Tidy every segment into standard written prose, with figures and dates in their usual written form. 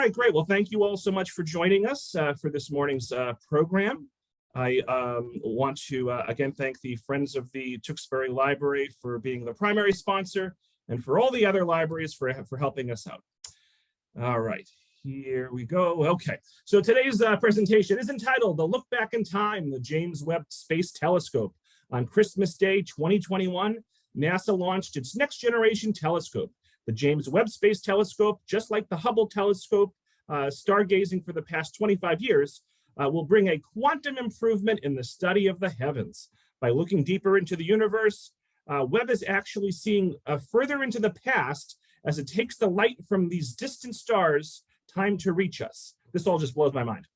right, great. Well, thank you all so much for joining us for this morning's program. I want to again thank the Friends of the Tewksbury Library for being the primary sponsor, and for all the other libraries for helping us out. All right, here we go. Okay, so today's presentation is entitled "The Look Back in Time, the James Webb Space Telescope." On Christmas Day 2021, NASA launched its next generation telescope, the James Webb Space Telescope. Just like the Hubble telescope, stargazing for the past 25 years, will bring a quantum improvement in the study of the heavens. By looking deeper into the universe, Webb is actually seeing further into the past as it takes the light from these distant stars time to reach us. This all just blows my mind.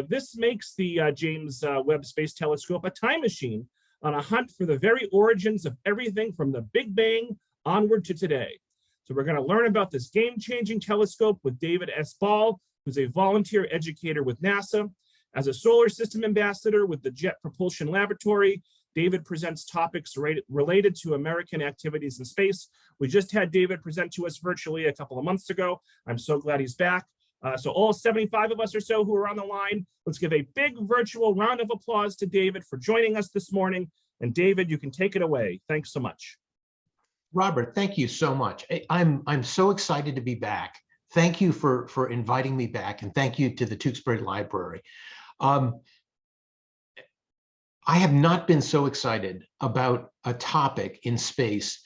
This makes the James Webb Space Telescope a time machine on a hunt for the very origins of everything from the Big Bang onward to today. So we're going to learn about this game-changing telescope with David S. Ball, who's a volunteer educator with NASA. As a solar system ambassador with the Jet Propulsion Laboratory, David presents topics related to American activities in space. We just had David present to us virtually a couple of months ago. I'm so glad he's back. So all 75 of us or so who are on the line, let's give a big virtual round of applause to David for joining us this morning. And David, you can take it away. Thanks so much. Robert, thank you so much. I'm so excited to be back. Thank you for inviting me back, and thank you to the Tewksbury Library. I have not been so excited about a topic in space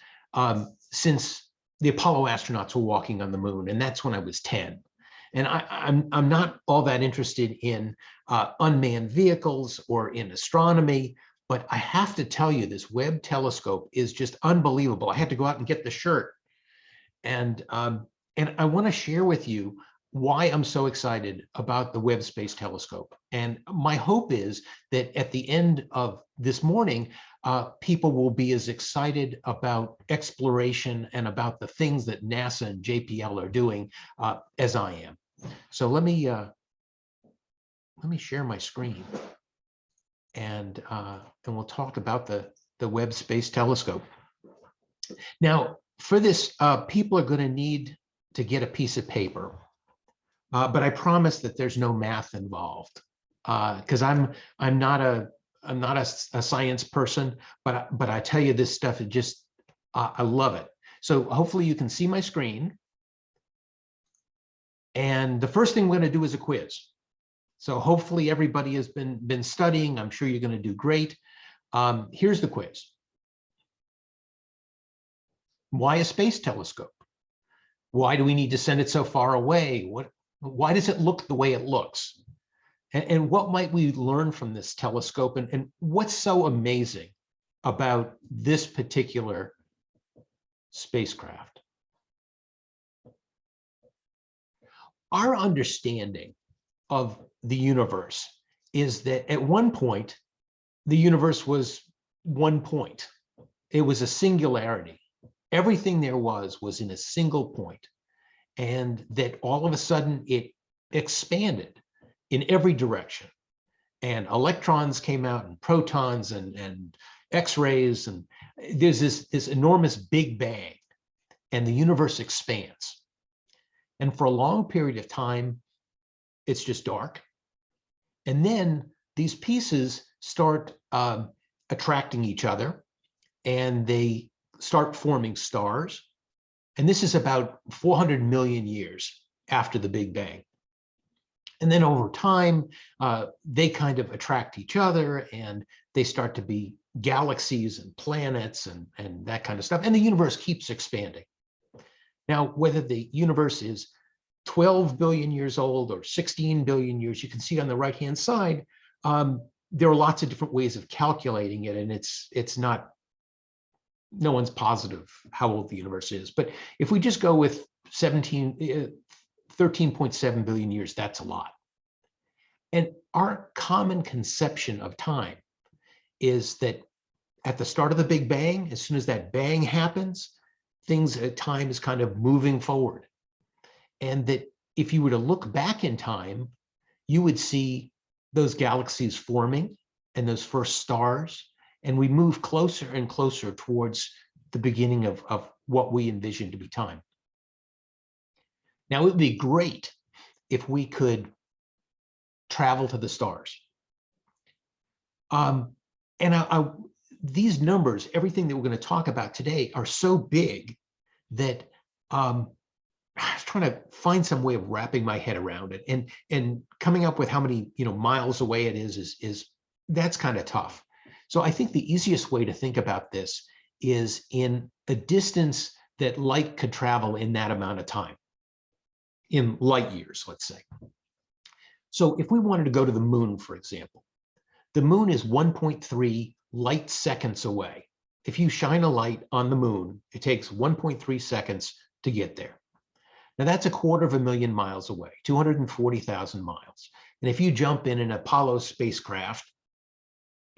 since the Apollo astronauts were walking on the moon, and that's when I was 10. And I'm not all that interested in unmanned vehicles or in astronomy, but I have to tell you, this Webb telescope is just unbelievable. I had to go out and get the shirt. And I want to share with you why I'm so excited about the Webb Space Telescope. And my hope is that at the end of this morning, people will be as excited about exploration and about the things that NASA and JPL are doing as I am. So let me share my screen, and we'll talk about the Webb Space Telescope. Now, for this, people are going to need to get a piece of paper, but I promise that there's no math involved, because I'm not a science person, but I tell you, this stuff is just I love it. So hopefully you can see my screen. And the first thing we're going to do is a quiz. So hopefully everybody has been studying. I'm sure you're going to do great. Here's the quiz. Why a space telescope? Why do we need to send it so far away? Why does it look the way it looks? And what might we learn from this telescope? And what's so amazing about this particular spacecraft? Our understanding of the universe is that at one point, the universe was one point. It was a singularity. Everything there was in a single point, and that all of a sudden it expanded in every direction. And electrons came out, and protons, and X-rays, and there's this enormous Big Bang, and the universe expands. And for a long period of time, it's just dark. And then these pieces start attracting each other, and they start forming stars. And this is about 400 million years after the Big Bang. And then over time, they kind of attract each other, and they start to be galaxies and planets and that kind of stuff. And the universe keeps expanding. Now, whether the universe is 12 billion years old or 16 billion years, you can see on the right-hand side, there are lots of different ways of calculating it, and it's not, no one's positive how old the universe is. But if we just go with 13.7 billion years, that's a lot. And our common conception of time is that at the start of the Big Bang, as soon as that bang happens, things at time is kind of moving forward. And that if you were to look back in time, you would see those galaxies forming and those first stars, and we move closer and closer towards the beginning of what we envision to be time. Now, it would be great if we could travel to the stars. And these numbers, everything that we're going to talk about today, are so big that I was trying to find some way of wrapping my head around it, and coming up with how many miles away it is that's kind of tough. So I think the easiest way to think about this is in a distance that light could travel in that amount of time, in light years, let's say. So if we wanted to go to the moon, for example, the moon is 1.3 light seconds away. If you shine a light on the moon, it takes 1.3 seconds to get there. Now that's 250,000 miles away, 240,000 miles. And if you jump in an Apollo spacecraft,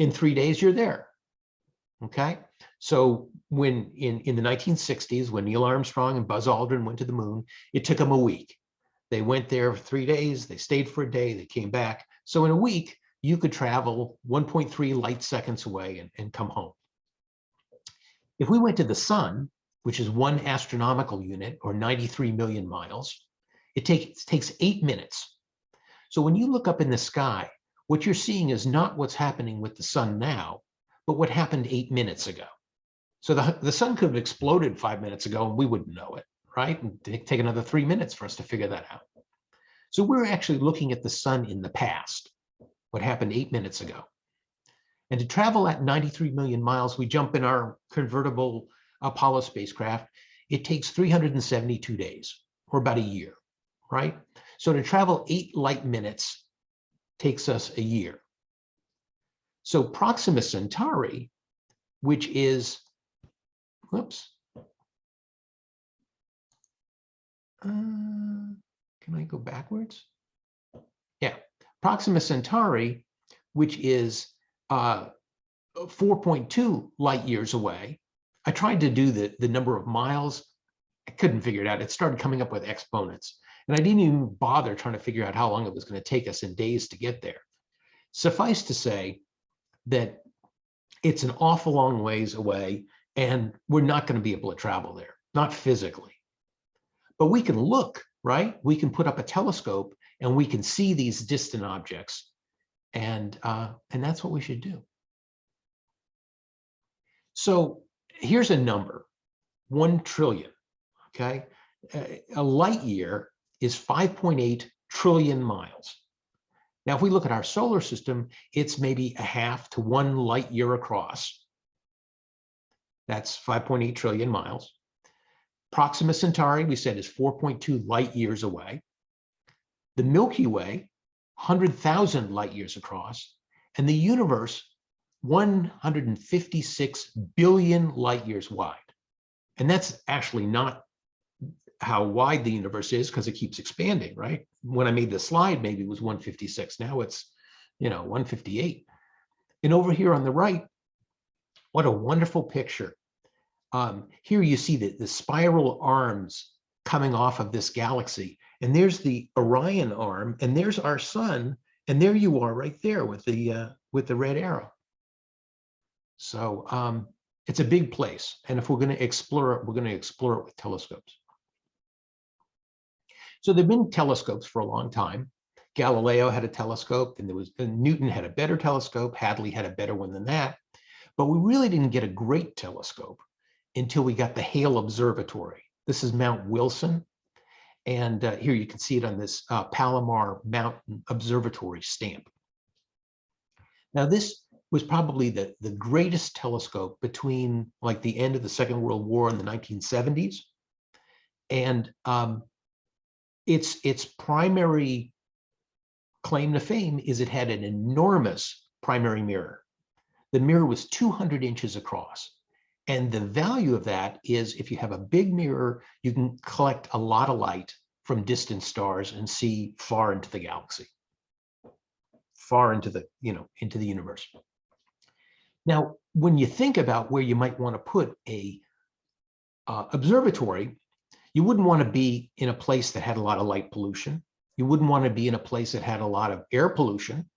in 3 days, you're there, okay? So when in the 1960s, when Neil Armstrong and Buzz Aldrin went to the moon, it took them a week. They went there for 3 days, they stayed for a day, they came back. So in a week, you could travel 1.3 light seconds away and come home. If we went to the sun, which is 1 astronomical unit, or 93 million miles, it takes 8 minutes. So when you look up in the sky, what you're seeing is not what's happening with the sun now, but what happened 8 minutes ago. So the sun could have exploded 5 minutes ago and we wouldn't know it, right? And it'd take another 3 minutes for us to figure that out. So we're actually looking at the sun in the past, what happened 8 minutes ago. And to travel at 93 million miles, we jump in our convertible Apollo spacecraft. It takes 372 days, or about a year, right? So to travel 8 light minutes takes us a year. So Proxima Centauri, which is, whoops. Can I go backwards? Yeah, Proxima Centauri, which is 4.2 light years away. I tried to do the number of miles. I couldn't figure it out. It started coming up with exponents. And I didn't even bother trying to figure out how long it was going to take us in days to get there. Suffice to say that it's an awful long ways away, and we're not going to be able to travel there, not physically. But we can look, right? We can put up a telescope and we can see these distant objects. And that's what we should do. So here's a number, 1 trillion, okay? A light year is 5.8 trillion miles. Now, if we look at our solar system, it's maybe 0.5 to 1 light year across. That's 5.8 trillion miles. Proxima Centauri, we said, is 4.2 light years away. The Milky Way, 100,000 light years across. And the universe, 156 billion light years wide. And that's actually not how wide the universe is, because it keeps expanding, right? When I made the slide, maybe it was 156. Now it's, 158. And over here on the right, what a wonderful picture. Here you see the spiral arms coming off of this galaxy. And there's the Orion arm, and there's our sun, and there you are right there with the red arrow. So it's a big place. And if we're going to explore it, we're going to explore it with telescopes. So there've been telescopes for a long time. Galileo had a telescope, and Newton had a better telescope. Hadley had a better one than that. But we really didn't get a great telescope until we got the Hale Observatory. This is Mount Wilson. And here you can see it on this Palomar Mountain Observatory stamp. Now, this was probably the greatest telescope between like the end of the Second World War and the 1970s. And its primary claim to fame is it had an enormous primary mirror. The mirror was 200 inches across. And the value of that is if you have a big mirror, you can collect a lot of light from distant stars and see far into the galaxy, far into the, into the universe. Now, when you think about where you might want to put a observatory, you wouldn't want to be in a place that had a lot of light pollution. You wouldn't want to be in a place that had a lot of air pollution,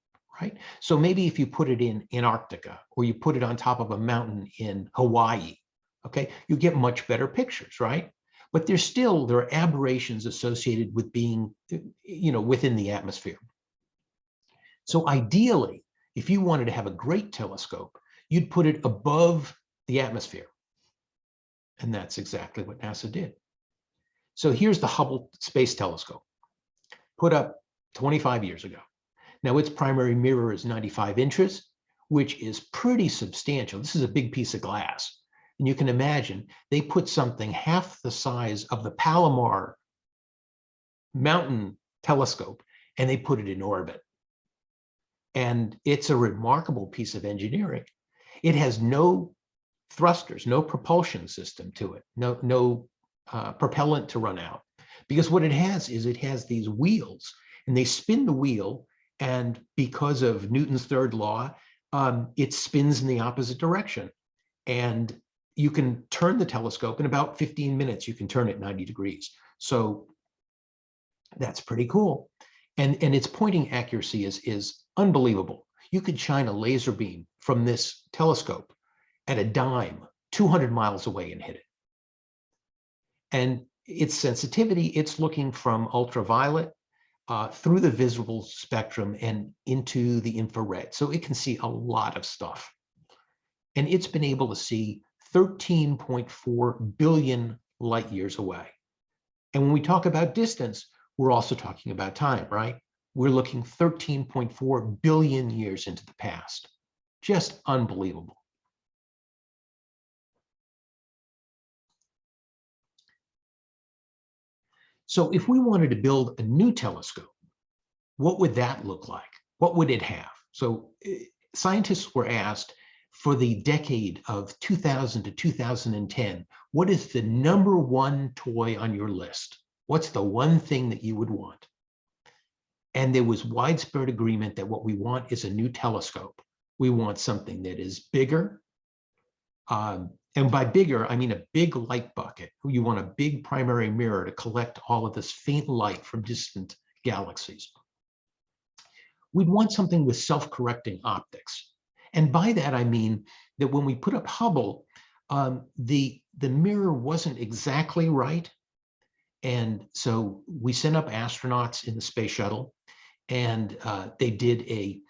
right? So maybe if you put it in Antarctica, or you put it on top of a mountain in Hawaii, okay, you get much better pictures, right? But there are aberrations associated with being, within the atmosphere. So ideally, if you wanted to have a great telescope, you'd put it above the atmosphere. And that's exactly what NASA did. So here's the Hubble Space Telescope, put up 25 years ago. Now its primary mirror is 95 inches, which is pretty substantial. This is a big piece of glass. And you can imagine they put something half the size of the Palomar mountain telescope, and they put it in orbit. And it's a remarkable piece of engineering. It has no thrusters, no propulsion system to it, no propellant to run out. Because what it has is it has these wheels, and they spin the wheel, and because of Newton's third law, it spins in the opposite direction. And you can turn the telescope in about 15 minutes, you can turn it 90 degrees. So that's pretty cool. And its pointing accuracy is unbelievable. You could shine a laser beam from this telescope at a dime 200 miles away and hit it. And its sensitivity, it's looking from ultraviolet through the visible spectrum and into the infrared. So it can see a lot of stuff. And it's been able to see 13.4 billion light years away. And when we talk about distance, we're also talking about time, right? We're looking 13.4 billion years into the past. Just unbelievable. So if we wanted to build a new telescope, what would that look like? What would it have? So scientists were asked, for the decade of 2000 to 2010, what is the #1 toy on your list? What's the one thing that you would want? And there was widespread agreement that what we want is a new telescope. We want something that is bigger. And by bigger, I mean a big light bucket. You want a big primary mirror to collect all of this faint light from distant galaxies. We'd want something with self-correcting optics. And by that, I mean that when we put up Hubble, the mirror wasn't exactly right. And so we sent up astronauts in the space shuttle, and they did a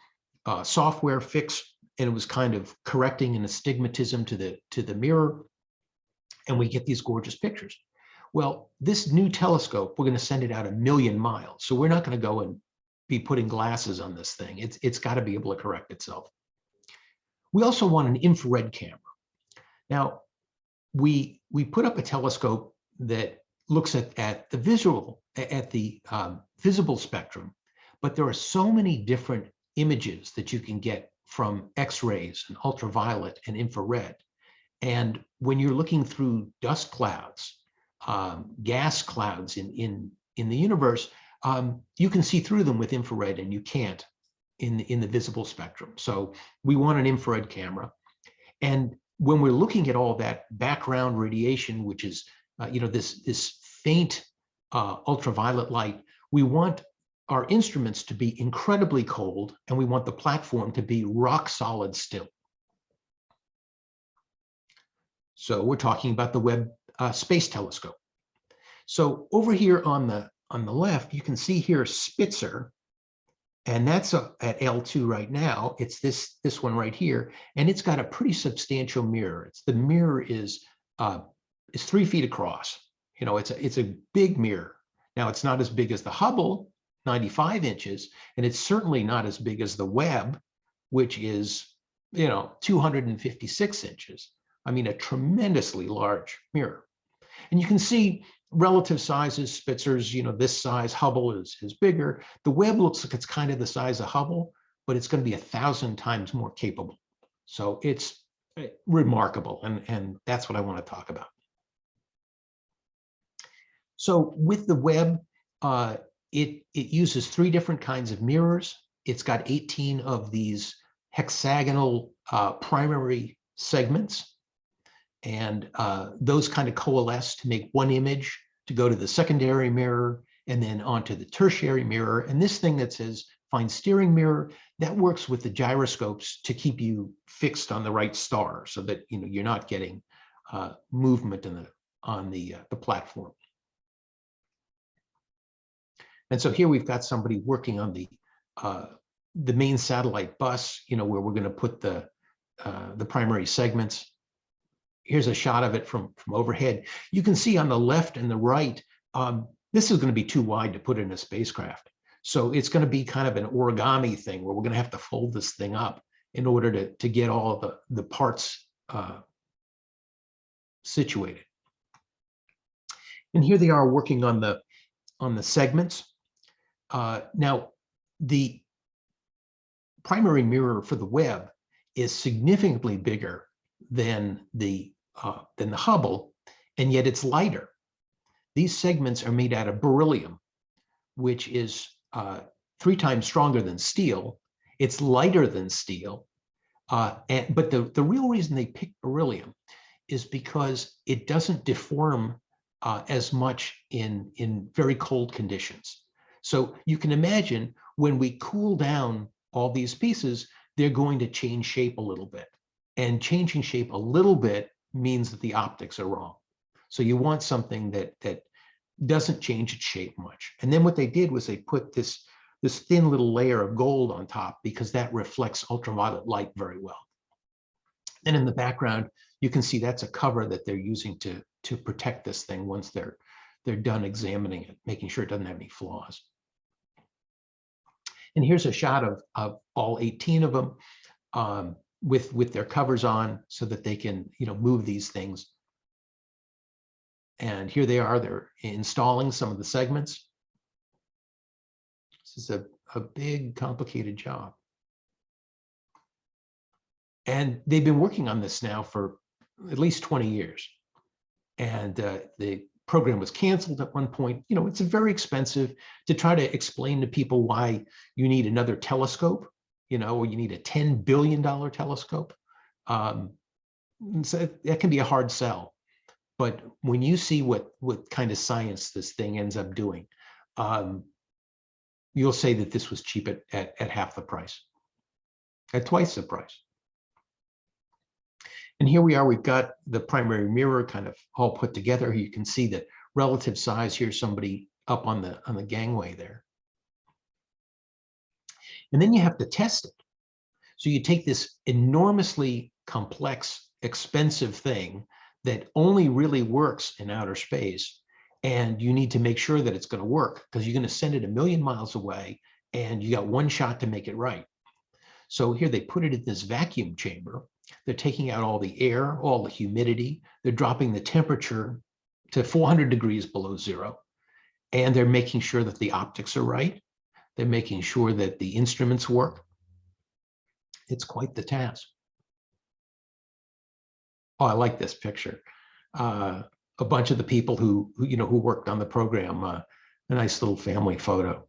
software fix, and it was kind of correcting an astigmatism to the mirror. And we get these gorgeous pictures. Well, this new telescope, we're going to send it out 1,000,000 miles. So we're not going to go and be putting glasses on this thing. It's got to be able to correct itself. We also want an infrared camera. Now, we put up a telescope that looks at the visible spectrum, but there are so many different images that you can get from X-rays and ultraviolet and infrared. And when you're looking through dust clouds, gas clouds in the universe, you can see through them with infrared, and you can't in the visible spectrum. So we want an infrared camera. And when we're looking at all that background radiation, which is this faint ultraviolet light, we want our instruments to be incredibly cold, and we want the platform to be rock solid still. So we're talking about the Webb Space Telescope. So over here on the left, you can see here Spitzer, and that's at L2 right now. It's this one right here, and it's got a pretty substantial mirror. The mirror is 3 feet across. It's a big mirror. Now it's not as big as the Hubble, 95 inches, and it's certainly not as big as the Webb, which is 256 inches. I mean, a tremendously large mirror. And you can see relative sizes. Spitzer's, this size. Hubble is bigger. The Webb looks like it's kind of the size of Hubble, but it's going to be 1,000 times more capable. So it's remarkable, and that's what I want to talk about. So with the Webb, it uses 3 different kinds of mirrors. It's got 18 of these hexagonal primary segments. And those kind of coalesce to make one image to go to the secondary mirror and then onto the tertiary mirror. And this thing that says fine steering mirror, that works with the gyroscopes to keep you fixed on the right star so that you're not getting movement the platform. And so here we've got somebody working on the main satellite bus, where we're going to put the primary segments. Here's a shot of it from overhead. You can see on the left and the right, this is going to be too wide to put in a spacecraft. So it's going to be kind of an origami thing where we're going to have to fold this thing up in order to get all the parts situated. And here they are working on the segments. Now, the primary mirror for the Webb is significantly bigger than the Hubble, and yet it's lighter. These segments are made out of beryllium, which is 3 times stronger than steel. It's lighter than steel, but the real reason they picked beryllium is because it doesn't deform as much in very cold conditions. So you can imagine when we cool down all these pieces, they're going to change shape a little bit. And changing shape a little bit means that the optics are wrong. So you want something that doesn't change its shape much. And then what they did was they put this thin little layer of gold on top because that reflects ultraviolet light very well. And in the background, you can see that's a cover that they're using to protect this thing once they're done examining it, making sure it doesn't have any flaws. And here's a shot of all 18 of them with their covers on so that they can move these things. And here they are, they're installing some of the segments. This is a big, complicated job. And they've been working on this now for at least 20 years. And the program was canceled at one point. It's very expensive to try to explain to people why you need another telescope, or you need a $10 billion telescope. So that can be a hard sell. But when you see what kind of science this thing ends up doing, you'll say that this was cheap at half the price, at twice the price. And here we are, we've got the primary mirror kind of all put together. You can see that relative size. Here's somebody up on the gangway there. And then you have to test it. So you take this enormously complex, expensive thing that only really works in outer space, and you need to make sure that it's going to work because you're going to send it 1,000,000 miles away and you got one shot to make it right. So here they put it in this vacuum chamber. They're taking out all the air, all the humidity. They're dropping the temperature to 400 degrees below zero. And they're making sure that the optics are right. They're making sure that the instruments work. It's quite the task. Oh, I like this picture. A bunch of the people who worked on the program, a nice little family photo.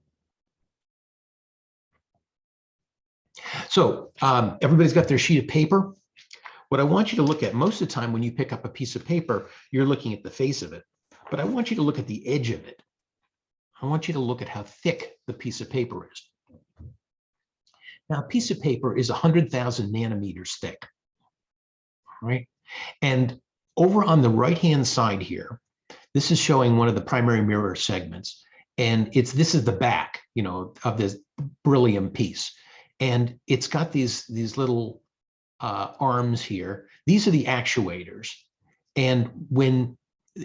So everybody's got their sheet of paper. What I want you to look at most of the time when you pick up a piece of paper, you're looking at the face of it. But I want you to look at the edge of it. I want you to look at how thick the piece of paper is. Now, a piece of paper is 100,000 nanometers thick, right? And over on the right-hand side here, this is showing one of the primary mirror segments. And this is the back, of this beryllium piece. And it's got these little arms here. These are the actuators. And when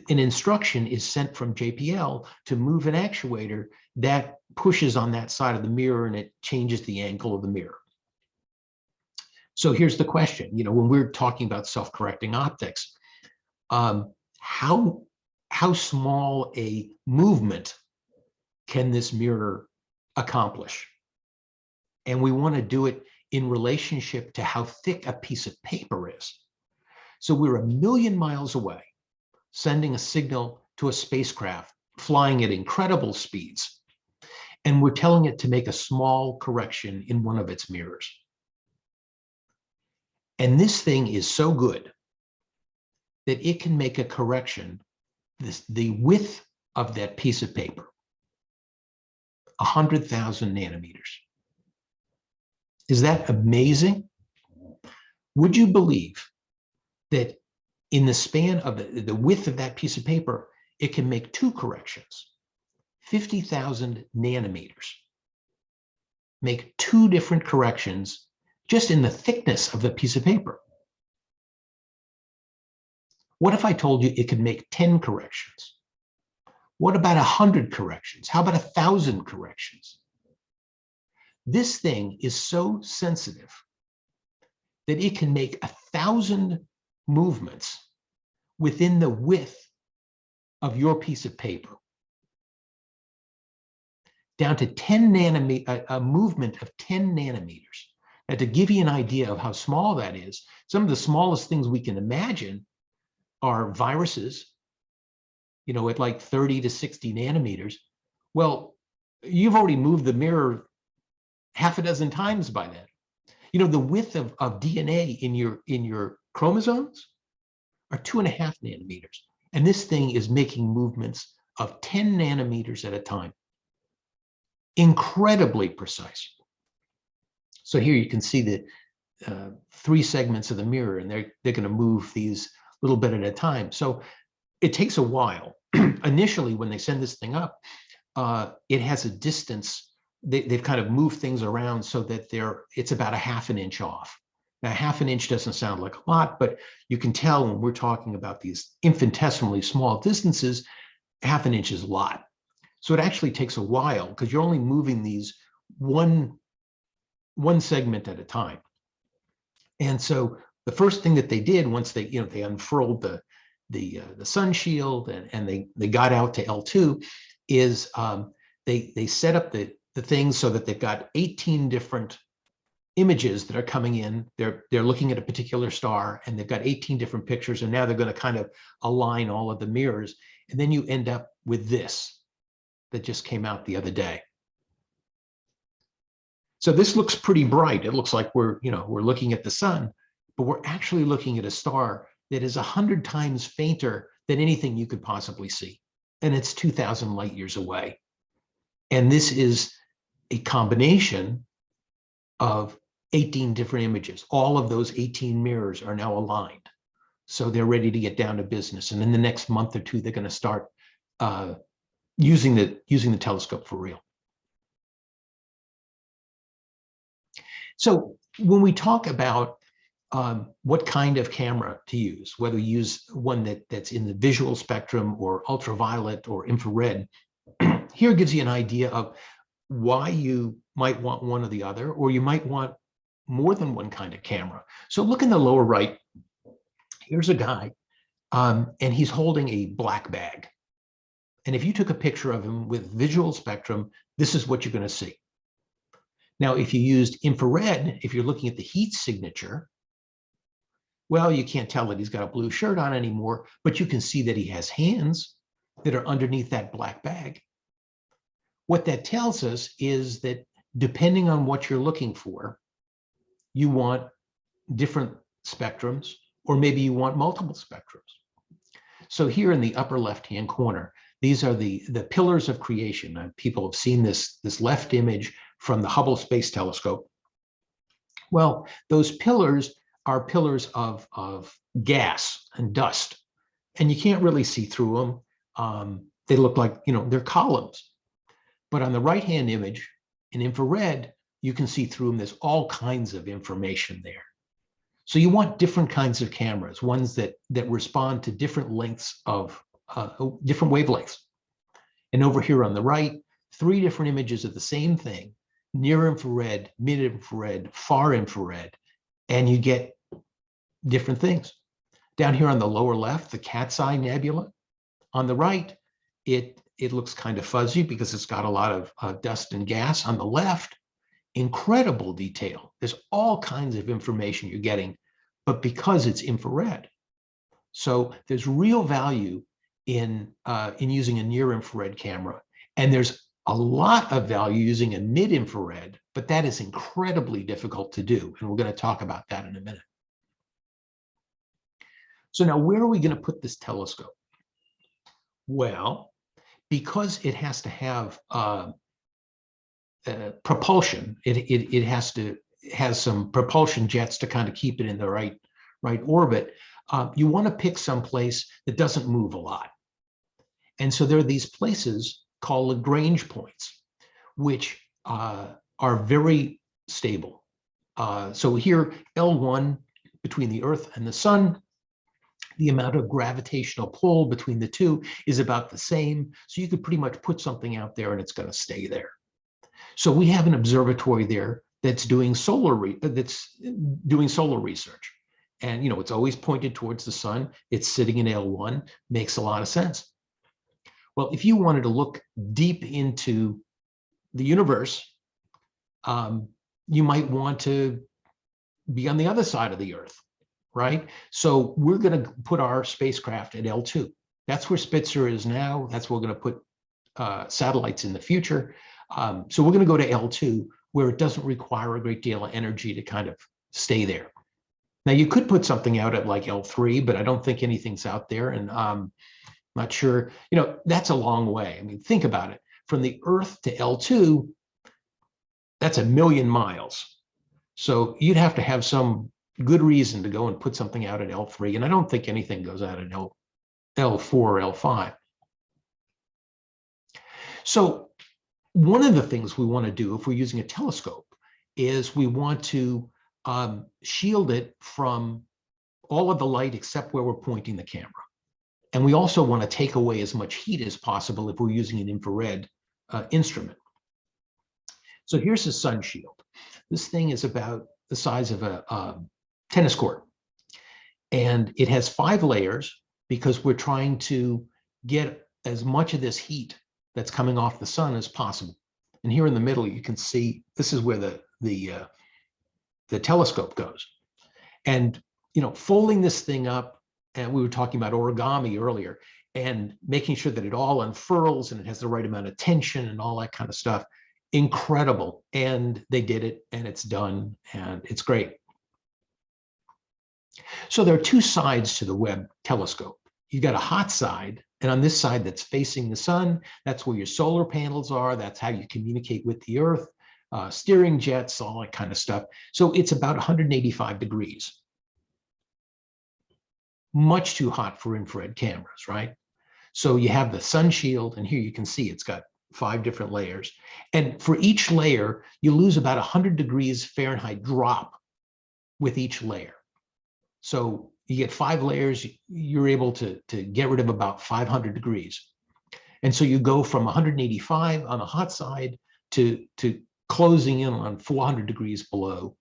an instruction is sent from JPL to move an actuator, that pushes on that side of the mirror and it changes the angle of the mirror. So here's the question, when we're talking about self-correcting optics, how small a movement can this mirror accomplish? And we want to do it in relationship to how thick a piece of paper is. So we're 1,000,000 miles away, sending a signal to a spacecraft, flying at incredible speeds. And we're telling it to make a small correction in one of its mirrors. And this thing is so good that it can make a correction, the width of that piece of paper, 100,000 nanometers. Is that amazing? Would you believe that in the span of the width of that piece of paper, it can make 2 corrections, 50,000 nanometers. Make 2 different corrections just in the thickness of the piece of paper. What if I told you it could make 10 corrections? What about 100 corrections? How about 1,000 corrections? This thing is so sensitive that it can make 1,000 movements within the width of your piece of paper. Down to 10 nanometers, a movement of 10 nanometers. Now, to give you an idea of how small that is, some of the smallest things we can imagine are viruses, you know, at like 30 to 60 nanometers. Well, you've already moved the mirror half a dozen times by then. You know, the width of DNA in your chromosomes are 2.5 nanometers. And this thing is making movements of 10 nanometers at a time. Incredibly precise. So here you can see the 3 segments of the mirror, and they're going to move these a little bit at a time. So it takes a while. Initially, when they send this thing up, it has a distance. They've kind of moved things around so that it's about 1/2 inch off. Now, 1/2 inch doesn't sound like a lot, but you can tell when we're talking about these infinitesimally small distances, 1/2 inch is a lot. So it actually takes a while because you're only moving these one segment at a time. And so the first thing that they did once they unfurled the sun shield and they got out to L2 is they set up the things so that they've got 18 different images that are coming in. They're looking at a particular star, and they've got 18 different pictures, and now they're going to kind of align all of the mirrors, and then you end up with this that just came out the other day. So this looks pretty bright. It looks like we're looking at the sun, but we're actually looking at a star that is 100 times fainter than anything you could possibly see, and it's 2,000 light years away. And this is a combination of 18 different images. All of those 18 mirrors are now aligned. So they're ready to get down to business. And in the next month or two, they're going to start using the telescope for real. So when we talk about what kind of camera to use, whether you use one that's in the visual spectrum or ultraviolet or infrared, here gives you an idea of why you might want one or the other, or you might want more than one kind of camera. So look in the lower right. Here's a guy, and he's holding a black bag. And if you took a picture of him with visual spectrum, this is what you're going to see. Now, if you used infrared, if you're looking at the heat signature, well, you can't tell that he's got a blue shirt on anymore, but you can see that he has hands that are underneath that black bag. What that tells us is that depending on what you're looking for, you want different spectrums, or maybe you want multiple spectrums. So here in the upper left-hand corner, these are the pillars of creation. People have seen this left image from the Hubble Space Telescope. Well, those pillars are pillars of gas and dust, and you can't really see through them. They look like, they're columns. But on the right-hand image, in infrared, you can see through them. There's all kinds of information there. So you want different kinds of cameras, ones that respond to different lengths of, different wavelengths. And over here on the right, 3 different images of the same thing, near infrared, mid-infrared, far infrared, and you get different things. Down here on the lower left, the Cat's Eye Nebula. On the right, it looks kind of fuzzy because it's got a lot of dust and gas. On the left, incredible detail. There's all kinds of information you're getting, but because it's infrared. So there's real value in using a near-infrared camera, and there's a lot of value using a mid-infrared, but that is incredibly difficult to do, and we're going to talk about that in a minute. So now, where are we going to put this telescope? Well, because it has to have propulsion, it has some propulsion jets to kind of keep it in the right orbit. you want to pick some place that doesn't move a lot. And so there are these places called Lagrange points, which are very stable. So here, L1 between the Earth and the Sun, the amount of gravitational pull between the two is about the same. So you could pretty much put something out there and it's going to stay there. So we have an observatory there that's doing solar research. And it's always pointed towards the sun. It's sitting in L1, makes a lot of sense. Well, if you wanted to look deep into the universe, you might want to be on the other side of the Earth, right? So we're going to put our spacecraft at L2. That's where Spitzer is now. That's where we're going to put satellites in the future. So we're going to go to L2, where it doesn't require a great deal of energy to kind of stay there. Now, you could put something out at like L3, but I don't think anything's out there. And I'm not sure, that's a long way. I mean, think about it. From the Earth to L2, that's 1,000,000 miles. So you'd have to have some good reason to go and put something out at L3. And I don't think anything goes out at L4 or L5. So one of the things we want to do if we're using a telescope is we want to shield it from all of the light except where we're pointing the camera. And we also want to take away as much heat as possible if we're using an infrared instrument. So here's the sun shield. This thing is about the size of a tennis court. And it has 5 layers because we're trying to get as much of this heat that's coming off the sun as possible. And here in the middle, you can see this is where the telescope goes. And folding this thing up, and we were talking about origami earlier, and making sure that it all unfurls and it has the right amount of tension and all that kind of stuff. Incredible. And they did it, and it's done, and it's great. So there are 2 sides to the Webb telescope. You got a hot side, and on this side that's facing the sun, that's where your solar panels are. That's how you communicate with the Earth, steering jets, all that kind of stuff. So it's about 185 degrees. Much too hot for infrared cameras, right? So you have the sun shield, and here you can see it's got 5 different layers. And for each layer, you lose about 100 degrees Fahrenheit drop with each layer. So you get 5 layers, you're able to get rid of about 500 degrees. And so you go from 185 on the hot side to closing in on 400 degrees below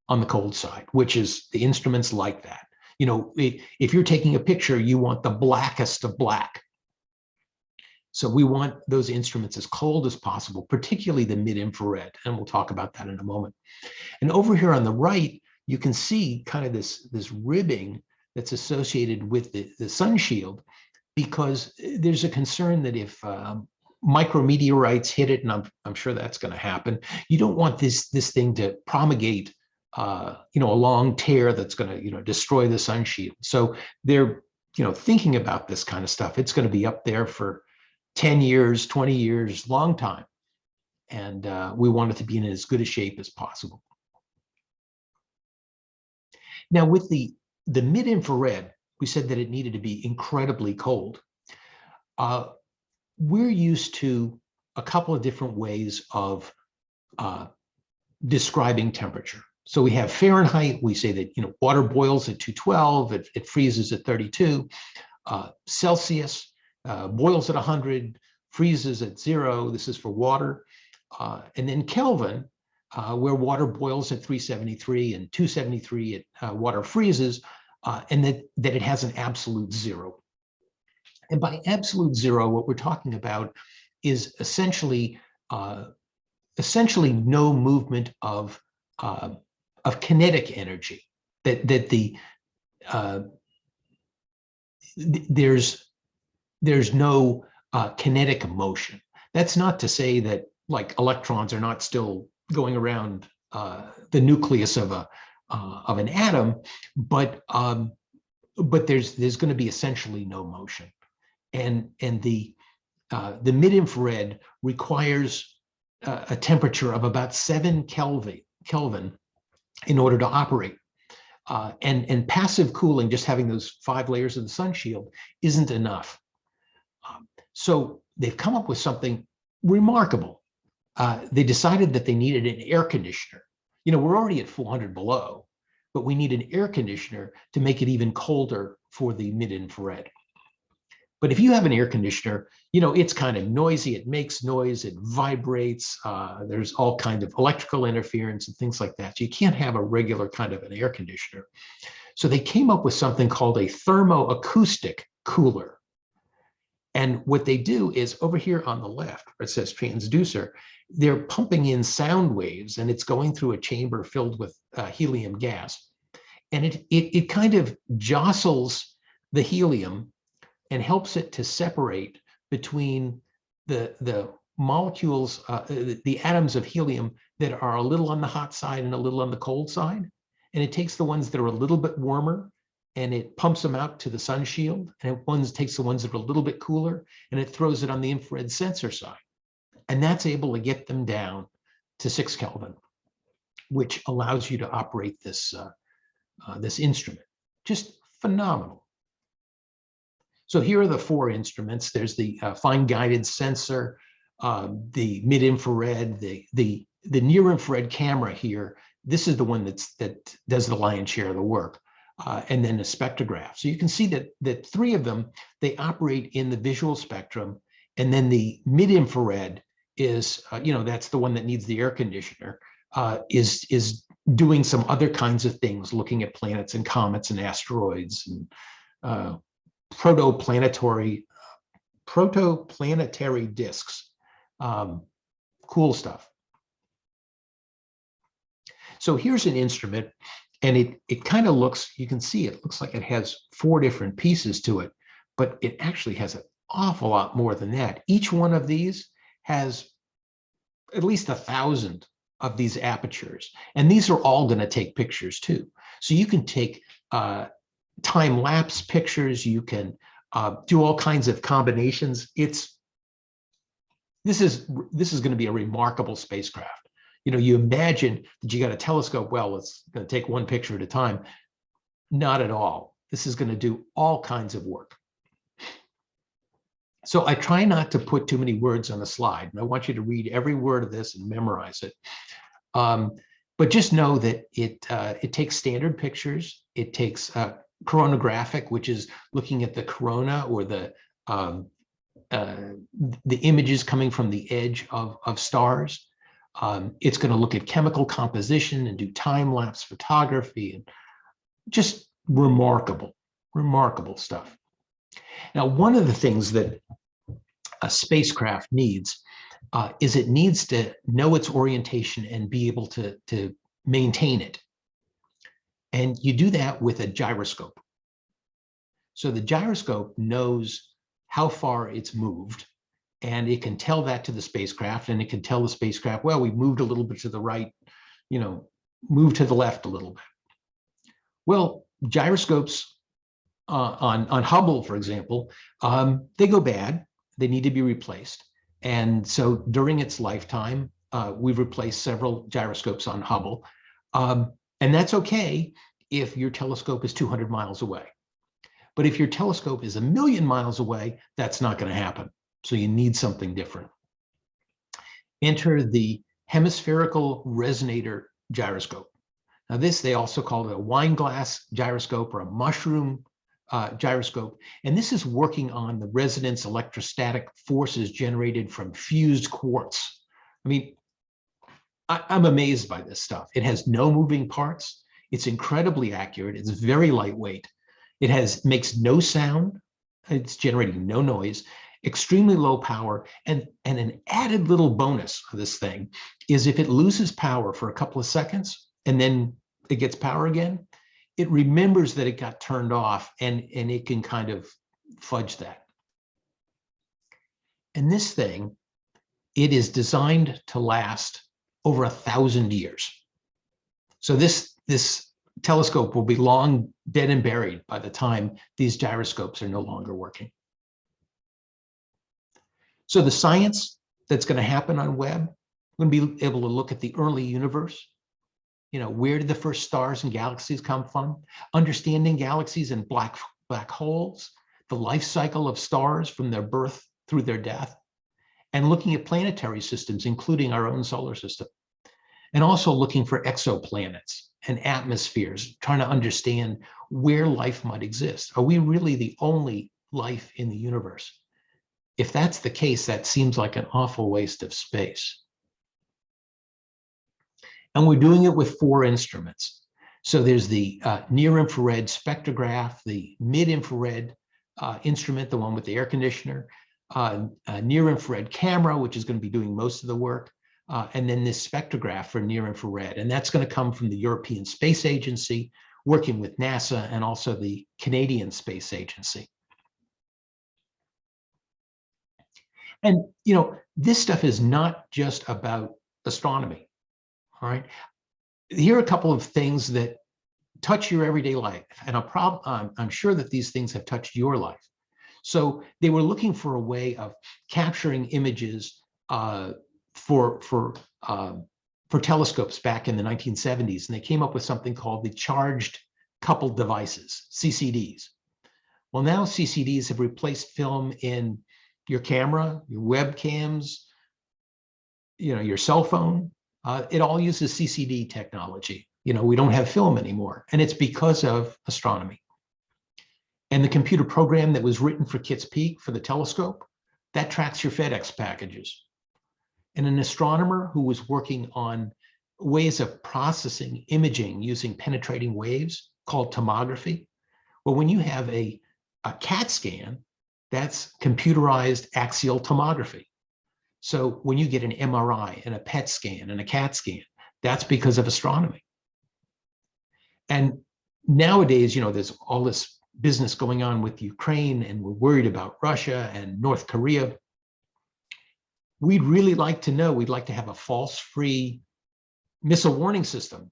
on the cold side, which is the instruments like that. If you're taking a picture, you want the blackest of black. So we want those instruments as cold as possible, particularly the mid-infrared, and we'll talk about that in a moment. And over here on the right, you can see kind of this ribbing that's associated with the sun shield, because there's a concern that if micrometeorites hit it, and I'm sure that's going to happen, you don't want this thing to promulgate a long tear that's going to destroy the sun shield. So they're thinking about this kind of stuff. It's going to be up there for 10 years, 20 years, long time. And we want it to be in as good a shape as possible. Now with the mid-infrared, we said that it needed to be incredibly cold. We're used to a couple of different ways of describing temperature. So we have Fahrenheit. We say that water boils at 212, it freezes at 32. Celsius boils at 100, freezes at 0. This is for water. And then Kelvin, where water boils at 373 and 273, water freezes, and that it has an absolute 0. And by absolute 0, what we're talking about is essentially no movement of kinetic energy. There's no kinetic motion. That's not to say that like electrons are not still going around the nucleus of an atom, but there's going to be essentially no motion. And the mid-infrared requires a temperature of about 7 Kelvin in order to operate. And passive cooling, just having those 5 layers of the sun shield, isn't enough. So they've come up with something remarkable. They decided that they needed an air conditioner. You know, we're already at 400 below, but we need an air conditioner to make it even colder for the mid-infrared. But if you have an air conditioner, you know, it's kind of noisy, it makes noise, it vibrates, there's all kinds of electrical interference and things like that. So you can't have a regular kind of an air conditioner. So they came up with something called a thermoacoustic cooler. And what they do is over here on the left, where it says transducer, they're pumping in sound waves, and it's going through a chamber filled with helium gas. And it kind of jostles the helium and helps it to separate between the molecules, the atoms of helium that are a little on the hot side and a little on the cold side. And it takes the ones that are a little bit warmer and it pumps them out to the sun shield, and it takes the ones that are a little bit cooler and it throws it on the infrared sensor side. And that's able to get them down to 6 Kelvin, which allows you to operate this, this instrument. Just phenomenal. So here are the 4 instruments. There's the fine guided sensor, the mid-infrared, the near-infrared camera here. This is the one that does the lion's share of the work, and then a spectrograph. So you can see that 3 of them, they operate in the visual spectrum, and then the mid-infrared is, you know, that's the one that needs the air conditioner, is doing some other kinds of things, looking at planets and comets and asteroids and protoplanetary disks. Cool stuff. So here's an instrument, and it kind of looks, you can see it looks like it has 4 different pieces to it, but it actually has an awful lot more than that. Each one of these has at least 1,000 of these apertures, and these are all going to take pictures too. So you can take time-lapse pictures, you can do all kinds of combinations. This is going to be a remarkable spacecraft. You know, you imagine that you got a telescope, well, it's going to take 1 picture at a time. Not at all. This is going to do all kinds of work. So I try not to put too many words on a slide, and I want you to read every word of this and memorize it. But just know that it takes standard pictures. It takes coronagraphic, which is looking at the corona or the images coming from the edge of stars. It's going to look at chemical composition and do time-lapse photography, and just remarkable stuff. Now, one of the things that a spacecraft needs is it needs to know its orientation and be able to maintain it. And you do that with a gyroscope. So the gyroscope knows how far it's moved, and it can tell that to the spacecraft, and it can tell the spacecraft, well, we moved a little bit to the right, you know, move to the left a little bit. Well, gyroscopes on Hubble, for example, they go bad. They need to be replaced. And so during its lifetime, we've replaced several gyroscopes on Hubble. And that's okay if your telescope is 200 miles away. But if your telescope is 1,000,000 miles away, that's not going to happen. So you need something different. Enter the hemispherical resonator gyroscope. Now this, they also call it a wine glass gyroscope or a mushroom gyroscope. And this is working on the resonance electrostatic forces generated from fused quartz. I mean, I'm amazed by this stuff. It has no moving parts. It's incredibly accurate. It's very lightweight. It makes no sound. It's generating no noise, extremely low power. And an added little bonus of this thing is if it loses power for a couple of seconds and then it gets power again, it remembers that it got turned off, and it can kind of fudge that. And this thing, it is designed to last over 1,000 years. So this telescope will be long dead and buried by the time these gyroscopes are no longer working. So the science that's going to happen on Webb, we're going to be able to look at the early universe. where did the first stars and galaxies come from? Understanding galaxies and black holes, the life cycle of stars from their birth through their death, and looking at planetary systems, including our own solar system, and also looking for exoplanets and atmospheres, trying to understand where life might exist. Are we really the only life in the universe? If that's the case, that seems like an awful waste of space. And we're doing it with 4 instruments. So there's the near-infrared spectrograph, the mid-infrared instrument, the one with the air conditioner, a near-infrared camera, which is going to be doing most of the work, and then this spectrograph for near-infrared. And that's going to come from the European Space Agency, working with NASA and also the Canadian Space Agency. And, this stuff is not just about astronomy, all right? Here are a couple of things that touch your everyday life. And I'm sure that these things have touched your life. So they were looking for a way of capturing images for telescopes back in the 1970s. And they came up with something called the Charged Coupled Devices, CCDs. Well, now CCDs have replaced film in your camera, your webcams, your cell phone. It all uses CCD technology. We don't have film anymore, and it's because of astronomy. And the computer program that was written for Kitts Peak for the telescope, that tracks your FedEx packages. And an astronomer who was working on ways of processing imaging using penetrating waves called tomography. Well, when you have a CAT scan, that's computerized axial tomography. So when you get an MRI and a PET scan and a CAT scan, that's because of astronomy. And nowadays, there's all this business going on with Ukraine, and we're worried about Russia and North Korea. We'd really like to know, we'd like to have a false-free missile warning system.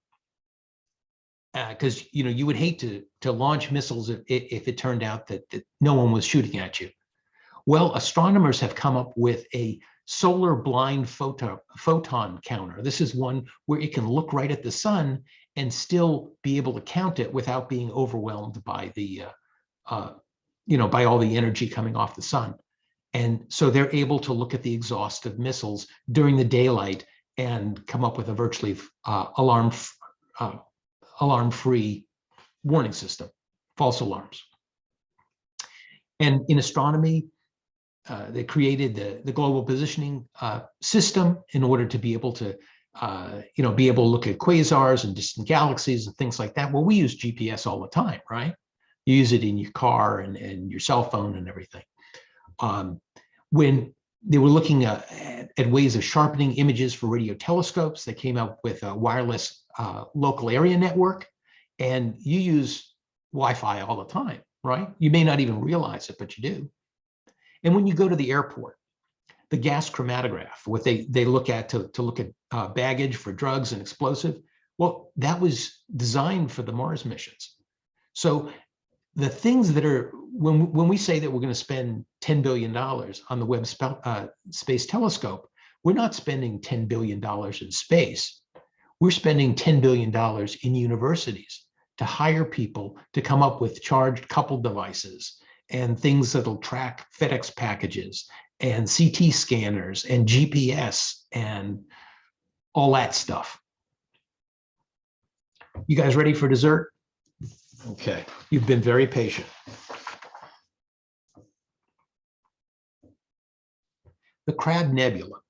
Because you would hate to launch missiles if it turned out that no one was shooting at you. Well, astronomers have come up with a solar blind photon counter. This is one where it can look right at the sun and still be able to count it without being overwhelmed by the by all the energy coming off the sun. And so they're able to look at the exhaust of missiles during the daylight and come up with a virtually alarm-free warning system, false alarms. And in astronomy, they created the global positioning system in order to be able to, look at quasars and distant galaxies and things like that. Well, we use GPS all the time, right? You use it in your car and your cell phone and everything. When they were looking at ways of sharpening images for radio telescopes, they came up with a wireless local area network, and you use Wi-Fi all the time, right? You may not even realize it, but you do. And when you go to the airport, the gas chromatograph, what they look at to look at baggage for drugs and explosive, well, that was designed for the Mars missions. So the things that are, when we say that we're going to spend $10 billion on the Webb Space Telescope, we're not spending $10 billion in space. We're spending $10 billion in universities to hire people to come up with charged coupled devices and things that'll track FedEx packages and CT scanners and GPS and all that stuff. You guys ready for dessert? Okay, you've been very patient. The Crab Nebula.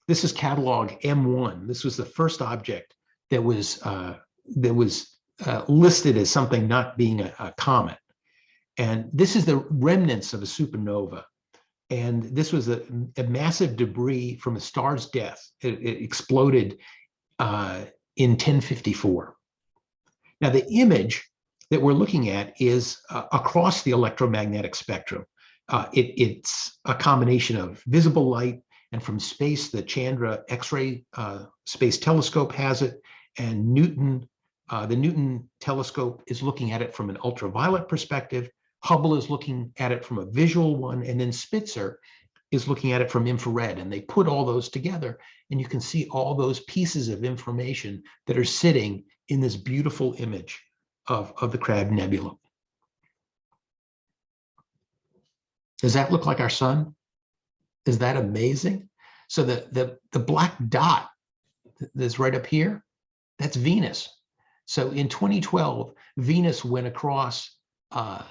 This is catalog M1. This was the first object that was listed as something not being a comet. And this is the remnants of a supernova. And this was a massive debris from a star's death. It exploded in 1054. Now, the image that we're looking at is across the electromagnetic spectrum. It's a combination of visible light, and from space, the Chandra X-ray Space Telescope has it, and the Newton telescope is looking at it from an ultraviolet perspective. Hubble is looking at it from a visual one, and then Spitzer is looking at it from infrared, and they put all those together, and you can see all those pieces of information that are sitting in this beautiful image of the Crab Nebula. Does that look like our sun? Is that amazing? So the black dot that's right up here, that's Venus. So in 2012, Venus went across the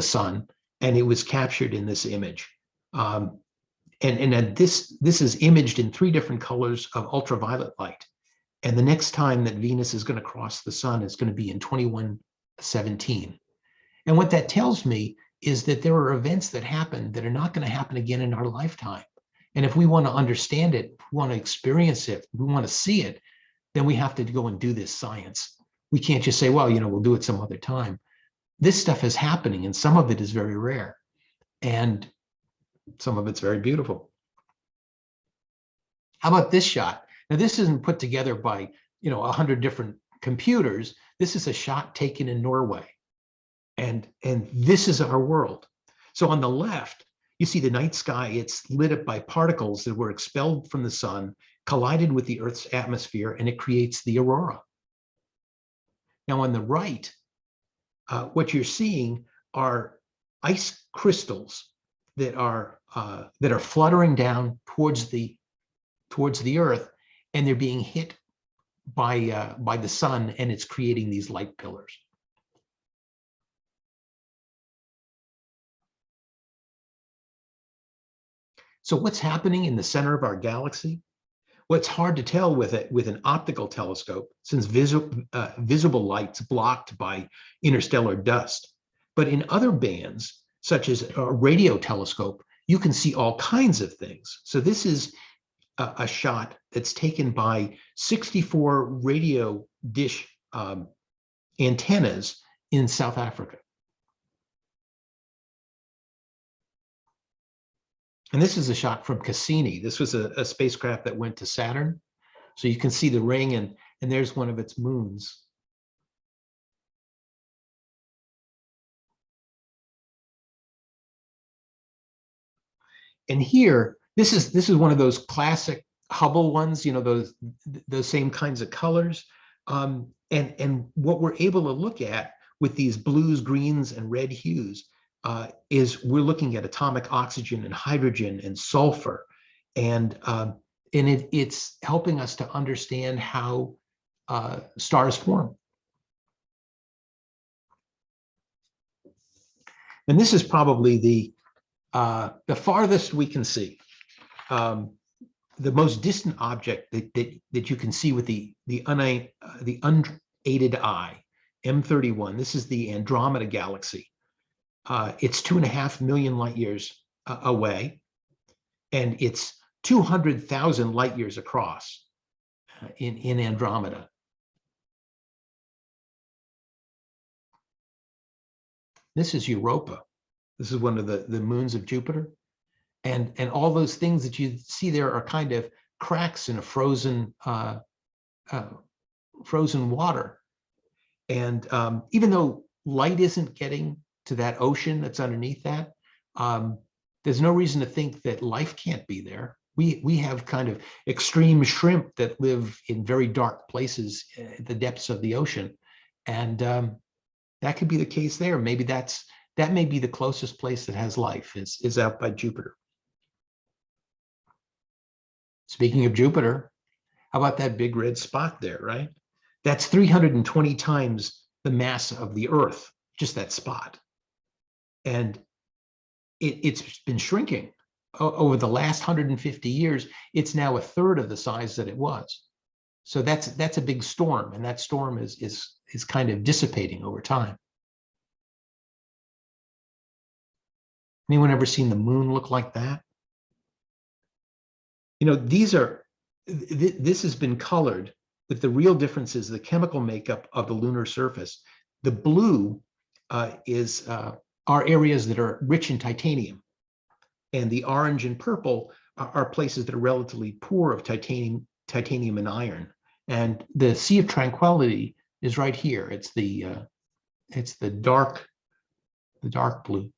sun, and it was captured in this image. And this is imaged in 3 different colors of ultraviolet light. And the next time that Venus is going to cross the sun is going to be in 2117. And what that tells me is that there are events that happen that are not going to happen again in our lifetime. And if we want to understand it, if we want to experience it, if we want to see it, then we have to go and do this science. We can't just say, well, we'll do it some other time. This stuff is happening, and some of it is very rare, and some of it's very beautiful. How about this shot? Now, this isn't put together by 100 different computers. This is a shot taken in Norway, and this is our world. So on the left, you see the night sky. It's lit up by particles that were expelled from the sun, collided with the Earth's atmosphere, and it creates the aurora. Now on the right, what you're seeing are ice crystals that are fluttering down towards the Earth, and they're being hit by the sun, and it's creating these light pillars. So what's happening in the center of our galaxy? Well, it's hard to tell with an optical telescope, since visible light's blocked by interstellar dust. But in other bands, such as a radio telescope, you can see all kinds of things. So this is a shot that's taken by 64 radio dish antennas in South Africa. And this is a shot from Cassini. This was a spacecraft that went to Saturn. So you can see the ring, and there's one of its moons. And here, this is one of those classic Hubble ones, those same kinds of colors. And what we're able to look at with these blues, greens, and red hues is we're looking at atomic oxygen and hydrogen and sulfur, and it's helping us to understand how stars form. And this is probably the farthest we can see. The most distant object that you can see with the unaided eye, M31. This is the Andromeda Galaxy. It's 2.5 million light years away, and it's 200,000 light years across in Andromeda. This is Europa. This is one of the moons of Jupiter. And all those things that you see there are kind of cracks in a frozen water. And even though light isn't getting to that ocean that's underneath that, there's no reason to think that life can't be there. We have kind of extreme shrimp that live in very dark places at the depths of the ocean. And that could be the case there. Maybe that may be the closest place that has life is out by Jupiter. Speaking of Jupiter, how about that big red spot there, right? That's 320 times the mass of the Earth, just that spot. And it's been shrinking over the last 150 years. It's now 1/3 of the size that it was. So that's a big storm, and that storm is kind of dissipating over time. Anyone ever seen the moon look like that? This has been colored, but the real difference is the chemical makeup of the lunar surface. The blue are areas that are rich in titanium, and the orange and purple are places that are relatively poor of titanium and iron. And the Sea of Tranquility is right here. It's the dark blue.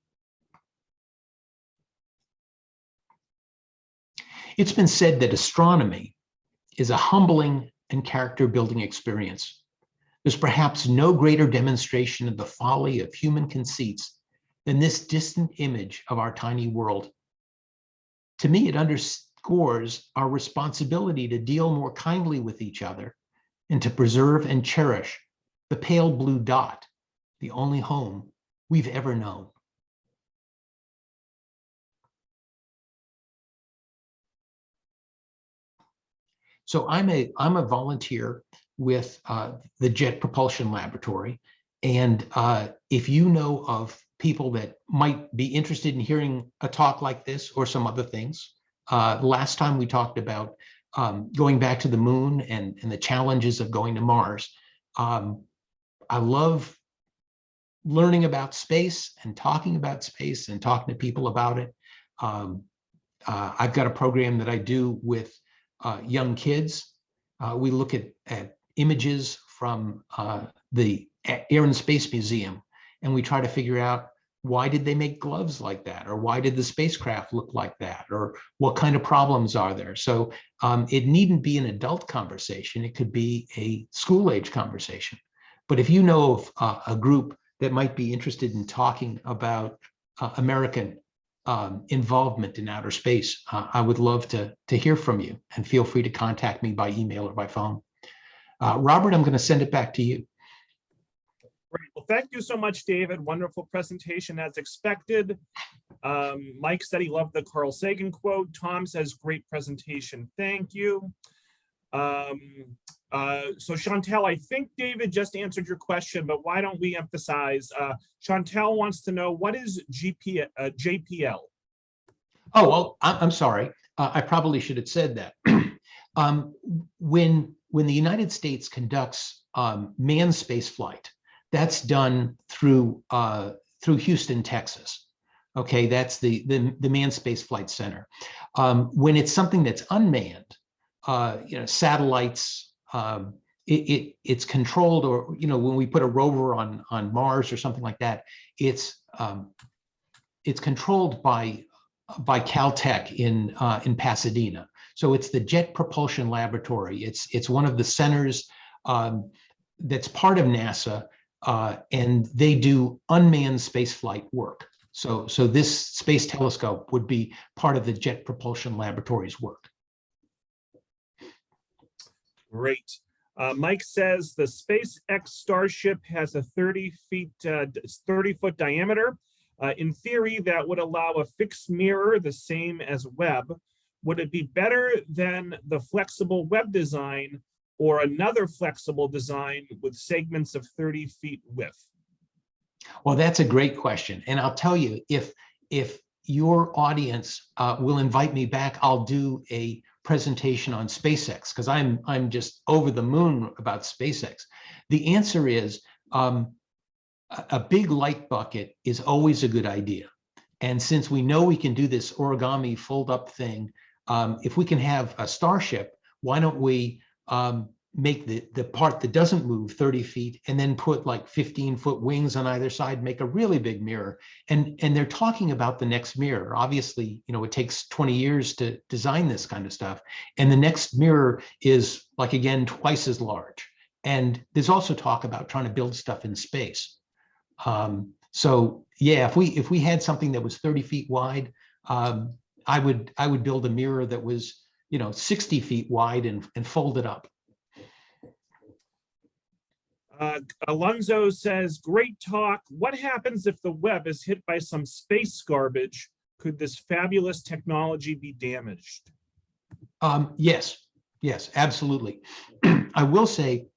It's been said that astronomy is a humbling and character-building experience. There's perhaps no greater demonstration of the folly of human conceits than this distant image of our tiny world. To me, it underscores our responsibility to deal more kindly with each other and to preserve and cherish the pale blue dot, the only home we've ever known. So I'm a volunteer with the Jet Propulsion Laboratory. And if you know of people that might be interested in hearing a talk like this or some other things, last time we talked about going back to the moon and the challenges of going to Mars. I love learning about space and talking to people about it. I've got a program that I do with young kids. We look at images from the Air and Space Museum, and we try to figure out, why did they make gloves like that? Or why did the spacecraft look like that? Or what kind of problems are there? So it needn't be an adult conversation. It could be a school-age conversation. But if you know of a group that might be interested in talking about American involvement in outer space, I would love to hear from you, and feel free to contact me by email or by phone. Robert, I'm going to send it back to you. Great. Well, thank you so much, David. Wonderful presentation as expected. Mike said he loved the Carl Sagan quote. Tom says, great presentation. Thank you. So Chantel, I think David just answered your question, but why don't we emphasize, Chantel wants to know, what is JPL? Oh, well, I'm sorry. I probably should have said that. When the United States conducts manned space flight, that's done through Houston, Texas. Okay, that's the Manned Space Flight Center. When it's something that's unmanned, satellites, it's controlled, or when we put a rover on Mars or something like that, it's controlled by Caltech in Pasadena. So it's the Jet Propulsion Laboratory. It's one of the centers that's part of NASA, and they do unmanned spaceflight work. So this space telescope would be part of the Jet Propulsion Laboratory's work. Great. Mike says the SpaceX Starship has a 30-foot diameter. In theory, that would allow a fixed mirror the same as Webb. Would it be better than the flexible Webb design, or another flexible design with segments of 30 feet width? Well, that's a great question. And I'll tell you, if your audience will invite me back, I'll do a presentation on SpaceX, because I'm just over the moon about SpaceX. The answer is a big light bucket is always a good idea. And since we know we can do this origami fold up thing, if we can have a Starship, why don't we make the part that doesn't move 30 feet and then put like 15-foot wings on either side, make a really big mirror. And they're talking about the next mirror. Obviously, it takes 20 years to design this kind of stuff. And the next mirror is, like, again, twice as large. And there's also talk about trying to build stuff in space. So yeah, if we had something that was 30 feet wide, I would build a mirror that was 60 feet wide and fold it up. Alonzo says, great talk. What happens if the Webb is hit by some space garbage? Could this fabulous technology be damaged? Yes, absolutely. I will say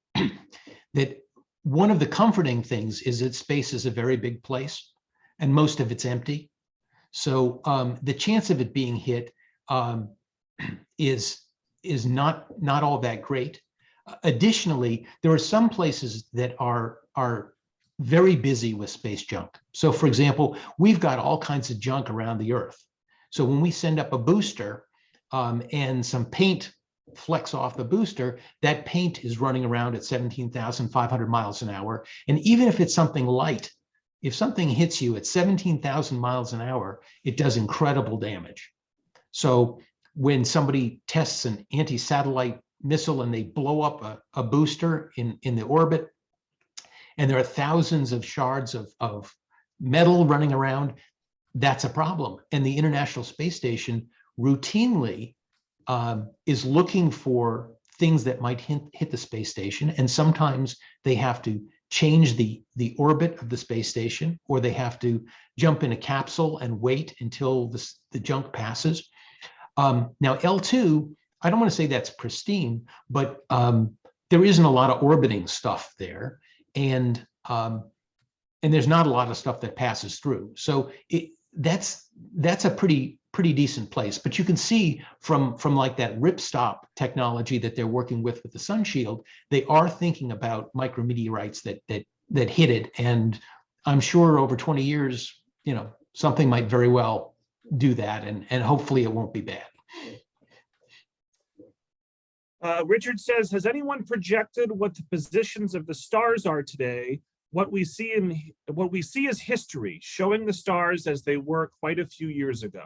that one of the comforting things is that space is a very big place and most of it's empty. So the chance of it being hit is not all that great. Additionally, there are some places that are very busy with space junk. So for example, we've got all kinds of junk around the Earth. So when we send up a booster and some paint flecks off the booster, that paint is running around at 17,500 miles an hour. And even if it's something light, if something hits you at 17,000 miles an hour, it does incredible damage. So when somebody tests an anti-satellite missile and they blow up a booster in the orbit, and there are thousands of shards of metal running around, that's a problem. And the International Space Station routinely is looking for things that might hit the space station. And sometimes they have to change the orbit of the space station, or they have to jump in a capsule and wait until the junk passes. Now, L2, I don't want to say that's pristine, but there isn't a lot of orbiting stuff there. And there's not a lot of stuff that passes through. So that's a pretty decent place. But you can see from like that ripstop technology that they're working with the Sun Shield, they are thinking about micrometeorites that hit it. And I'm sure over 20 years, something might very well do that, and hopefully it won't be bad. Richard says, has anyone projected what the positions of the stars are today? What we see is history, showing the stars as they were quite a few years ago.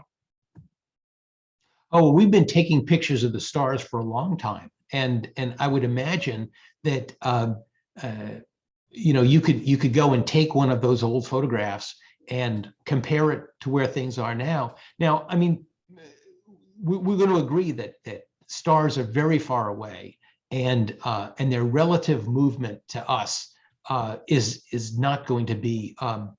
Oh, we've been taking pictures of the stars for a long time, and I would imagine that you could go and take one of those old photographs and compare it to where things are now. Now, I mean, we're going to agree that stars are very far away, and their relative movement to us is not going to be all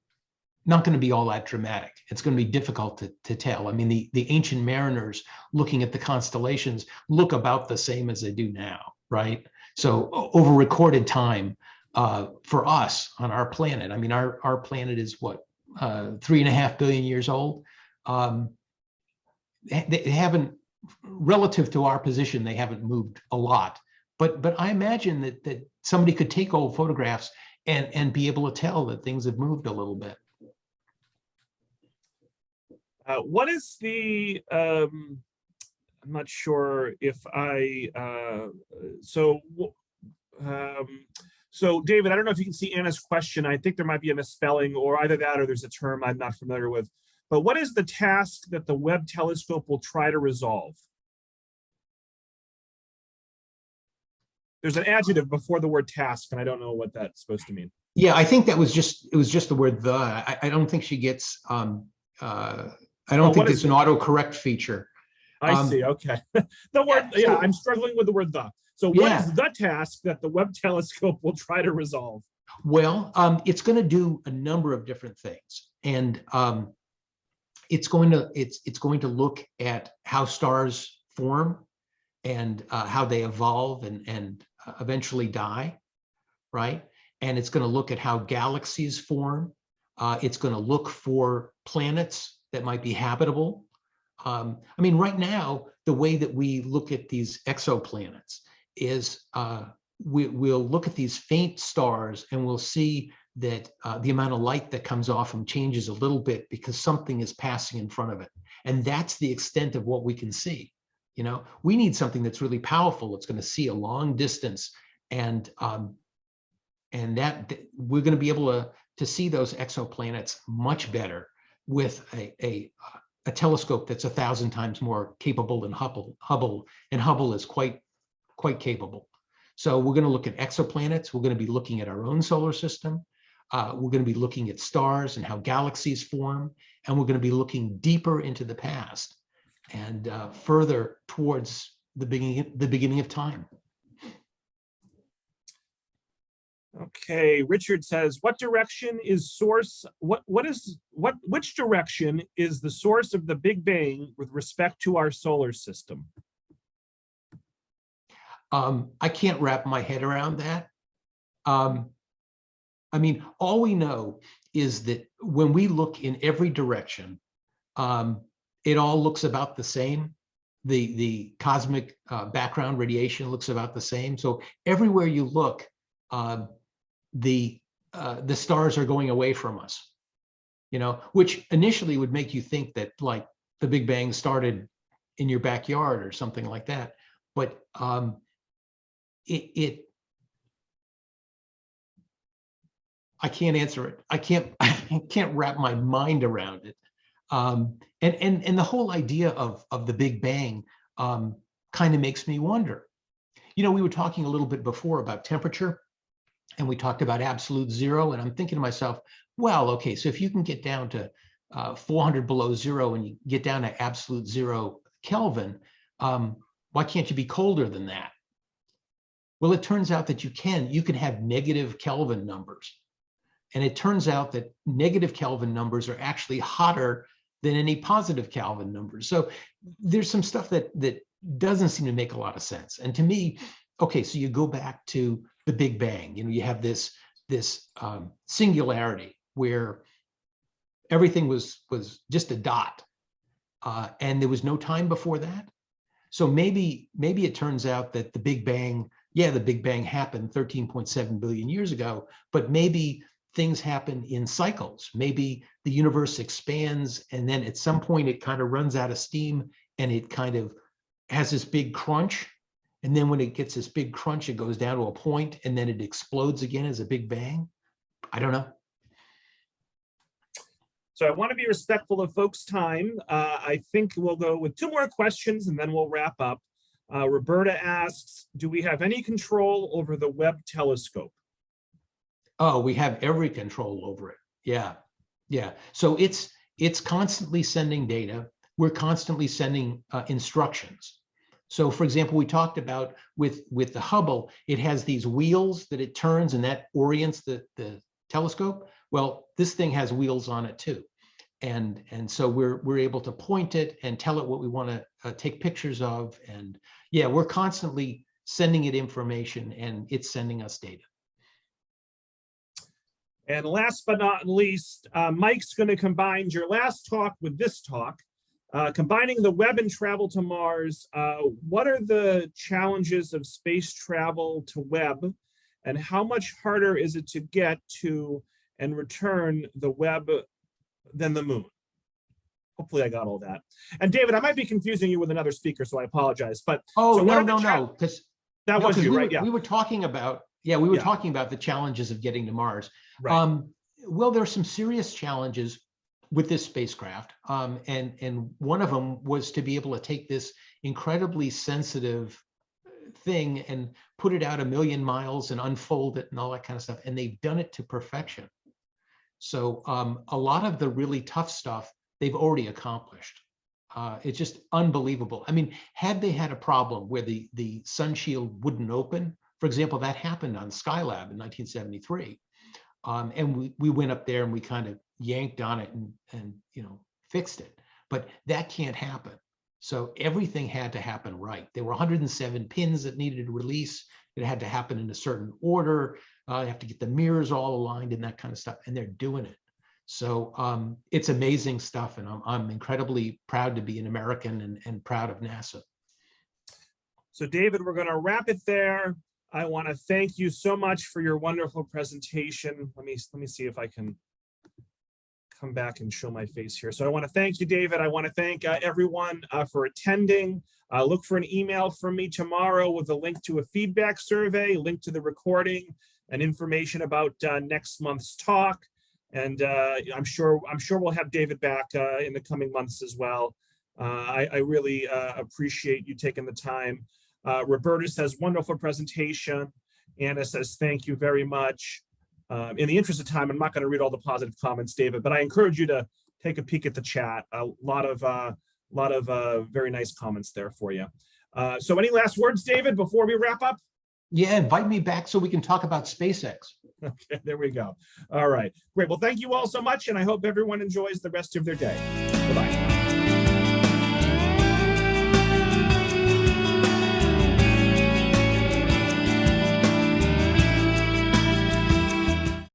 that dramatic. It's going to be difficult to tell. I mean, the ancient mariners looking at the constellations look about the same as they do now, right? So over recorded time for us on our planet, I mean, our planet is what, 3.5 billion years old. They haven't, relative to our position, they haven't moved a lot. But I imagine that somebody could take old photographs and be able to tell that things have moved a little bit. What is the, I'm not sure if so David, I don't know if you can see Anna's question. I think there might be a misspelling, or either that or there's a term I'm not familiar with. But what is the task that the Webb telescope will try to resolve? There's an adjective before the word task, and I don't know what that's supposed to mean. Yeah, I think it was just the word the. I don't think she gets, I don't think there's an autocorrect feature. I see, okay. The word, yeah, I'm struggling with the word the. So what is the task that the Webb telescope will try to resolve? Well, it's going to do a number of different things. And it's going to look at how stars form and how they evolve and eventually die, right? And it's going to look at how galaxies form. It's going to look for planets that might be habitable. I mean, right now, the way that we look at these exoplanets is we'll look at these faint stars and we'll see that the amount of light that comes off them changes a little bit because something is passing in front of it. And that's the extent of what we can see. We need something that's really powerful. It's going to see a long distance, and that we're going to be able to see those exoplanets much better with a telescope that's 1,000 times more capable than Hubble, and Hubble is quite capable. So we're going to look at exoplanets. We're going to be looking at our own solar system. We're going to be looking at stars and how galaxies form, and we're going to be looking deeper into the past and further towards the beginning of time. Okay, Richard says, which direction is the source of the Big Bang with respect to our solar system? I can't wrap my head around that. I mean, all we know is that when we look in every direction, it all looks about the same. The cosmic background radiation looks about the same. So everywhere you look, the stars are going away from us, which initially would make you think that like the Big Bang started in your backyard or something like that. But I can't answer it. I can't wrap my mind around it. And the whole idea of the Big Bang kind of makes me wonder. We were talking a little bit before about temperature, and we talked about absolute zero. And I'm thinking to myself, well, okay, so if you can get down to 400 below zero and you get down to absolute zero Kelvin, why can't you be colder than that? Well, it turns out that you can have negative Kelvin numbers. And it turns out that negative Kelvin numbers are actually hotter than any positive Kelvin numbers. So there's some stuff that doesn't seem to make a lot of sense. And to me, okay, so you go back to the Big Bang. You have this singularity where everything was just a dot, and there was no time before that. So maybe it turns out that the Big Bang happened 13.7 billion years ago, but maybe things happen in cycles. Maybe the universe expands, and then at some point it kind of runs out of steam, and it kind of has this big crunch. And then when it gets this big crunch, it goes down to a point, and then it explodes again as a Big Bang. I don't know. So I want to be respectful of folks' time. I think we'll go with 2 more questions, and then we'll wrap up. Roberta asks, do we have any control over the Webb telescope? Oh, we have every control over it. Yeah. So it's constantly sending data. We're constantly sending instructions. So for example, we talked about with the Hubble, it has these wheels that it turns, and that orients the telescope. Well, this thing has wheels on it too. And so we're able to point it and tell it what we want to take pictures of. And yeah, we're constantly sending it information, and it's sending us data. And last but not least, Mike's going to combine your last talk with this talk, combining the Webb and travel to Mars. What are the challenges of space travel to Webb, and how much harder is it to get to and return the Webb than the moon? Hopefully I got all that. And David, I might be confusing you with another speaker, so I apologize. But no, because that was you, right? Yeah. We were talking about talking about the challenges of getting to Mars. Right. Well, there are some serious challenges with this spacecraft, and one of them was to be able to take this incredibly sensitive thing and put it out 1 million miles and unfold it and all that kind of stuff. And they've done it to perfection. So a lot of the really tough stuff they've already accomplished. It's just unbelievable. I mean, had they had a problem where the sun shield wouldn't open, for example, that happened on Skylab in 1973. And we went up there and we kind of yanked on it and fixed it. But that can't happen. So everything had to happen right. There were 107 pins that needed to release. It had to happen in a certain order. You have to get the mirrors all aligned and that kind of stuff. And they're doing it. So it's amazing stuff. And I'm incredibly proud to be an American and proud of NASA. So David, we're going to wrap it there. I want to thank you so much for your wonderful presentation. Let me see if I can come back and show my face here. So I want to thank you, David. I want to thank everyone for attending. Look for an email from me tomorrow with a link to a feedback survey, link to the recording, and information about next month's talk. And I'm sure we'll have David back in the coming months as well. I really appreciate you taking the time. Roberta says, wonderful presentation. Anna says, thank you very much. In the interest of time, I'm not going to read all the positive comments, David, but I encourage you to take a peek at the chat. A lot of very nice comments there for you. So any last words, David, before we wrap up? Yeah, invite me back so we can talk about SpaceX. Okay, there we go. All right, great. Well, thank you all so much, and I hope everyone enjoys the rest of their day. Bye-bye.